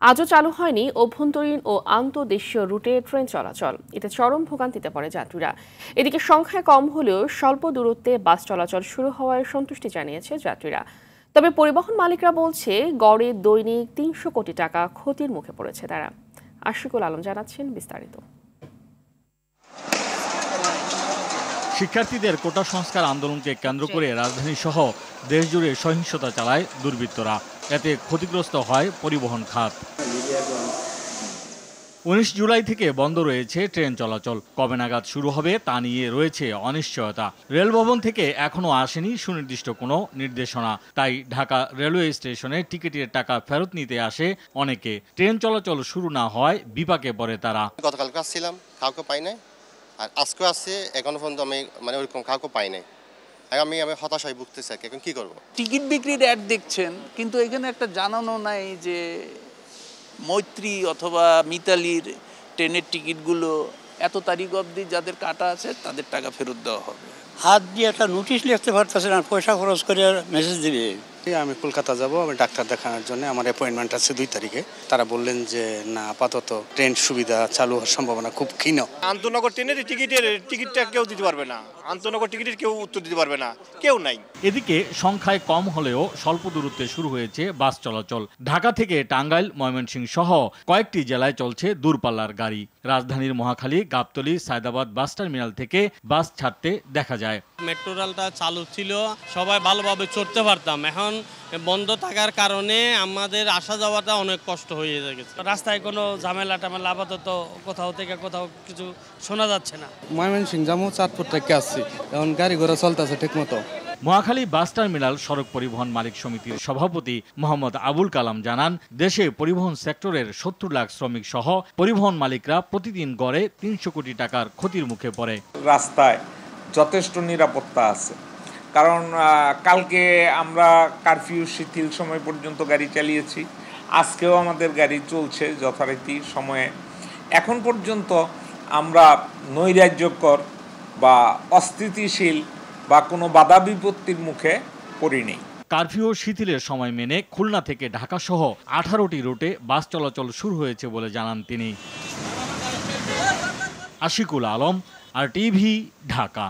আজও চালু হয়নি অভ্যন্তরীণ ও আন্তঃদেশীয় রুটে ট্রেন চলাচল। এতে চরম ভোগান্তিতে পড়ে যাত্রীরা। এদিকে সংখ্যায় কম হলেও স্বল্প দূরত্বে বাস চলাচল শুরু হওয়ায় সন্তুষ্টি জানিয়েছে যাত্রীরা। তবে পরিবহন মালিকরা বলছে গড়ে দৈনিক ৩০০ কোটি টাকা ক্ষতির মুখে পড়েছে তারা। আশিকুল আলম জানাচ্ছেন বিস্তারিত। শিক্ষার্থীদের কোটা সংস্কার আন্দোলনকে কেন্দ্র করে রাজধানী সহ দেশজুড়ে সহিংসতা চালায় দুর্বৃত্তরা। এতে ক্ষতিগ্রস্ত হয় পরিবহন খাত। ১৯ জুলাই থেকে বন্ধ রয়েছে ট্রেন চলাচল। কবে নাগাদ শুরু হবে তা নিয়ে রয়েছে অনিশ্চয়তা। রেলভবন থেকে এখনও আসেনি সুনির্দিষ্ট কোনো নির্দেশনা। তাই ঢাকা রেলওয়ে স্টেশনে টিকিটের টাকা ফেরত নিতে আসে অনেকে। ট্রেন চলাচল শুরু না হওয়ায় বিপাকে পড়ে তারা। গতকালকে আসছিলাম, কাউকে পাই নাই, আর আজকে আসছে, এখনো পর্যন্ত আমি ওইরকম কাউকে পাই নাই। আমি হতাশায় ভুগতেছি। এখন কি করবো? টিকিট বিক্রির অ্যাড দেখছেন, কিন্তু এখানে একটা জানানো নাই যে মৈত্রী অথবা মিতালির ট্রেনের টিকিটগুলো এত তারিখ অবধি যাদের কাটা আছে তাদের টাকা ফেরত দেওয়া হবে। হাত দিয়ে একটা নোটিশ লিখতে পারতেছে না, পয়সা খরচ করে মেসেজ দিবে। আমি কলকাতা যাব, আমি ডাক্তার দেখানোর জন্য, আমার অ্যাপয়েন্টমেন্ট আছে 2 তারিখে। তারা বললেন যে না, আপাতত ট্রেন সুবিধা চালু হওয়ার সম্ভাবনা খুব ক্ষীণ। আন্তনগর ট্রেনের টিকিটটা কেউ দিতে পারবে না, আন্তনগর টিকিটের কেউ উত্তর দিতে পারবে না, কেউ নাই। এদিকে সংখ্যায় কম হলেও স্বল্প দূরত্বে শুরু হয়েছে বাস চলাচল। ঢাকা থেকে টাঙ্গাইল, ময়মনসিংহ সহ কয়েকটি জেলায় চলছে দূরপাল্লার গাড়ি। রাজধানীর মহাখালী, গাবতলী, সায়দাবাদ বাস টার্মিনাল থেকে বাস ছাড়তে দেখা যায়। মেট্রো রেলটা চালু ছিল, সবাই ভালোভাবে চড়তে পারতাম। এখন বন্ধ থাকার কারণে আমাদের আসা যাওয়াটা অনেক কষ্ট হয়ে গেছে। রাস্তায় কোনো ঝামেলা টামেলা আপাতত কোথাও থেকে কোথাও কিছু শোনা যাচ্ছে না। ময়মনসিংহ যাবো, চাঁদপুর থেকে আসছি, এখন গাড়ি ঘোড়া চলতেছে ঠিক মতো। মহাখালী বাস টার্মিনাল সড়ক পরিবহন মালিক সমিতির সভাপতি মোহাম্মদ আবুল কালাম জানান, দেশে পরিবহন সেক্টরের ৭০ লাখ শ্রমিক সহ পরিবহন মালিকরা প্রতিদিন গড়ে ৩০০ কোটি টাকার ক্ষতির মুখে পড়ে। রাস্তায় যথেষ্ট নিরাপত্তা আছে, কারণ কালকে আমরা কারফিউ শিথিল সময় পর্যন্ত গাড়ি চালিয়েছি। আজকেও আমাদের গাড়ি চলছে যথারীতি সময়ে। এখন পর্যন্ত আমরা নৈরাজ্যকর বা অস্থিতিশীল বা কোনো বাধা বিপত্তির মুখে পড়িনি। কারফিউ শিথিলের সময় মেনে খুলনা থেকে ঢাকা সহ 18টি রুটে বাস চলাচল শুরু হয়েছে বলে জানান তিনি। আশিকুল আলম, RTV, ঢাকা।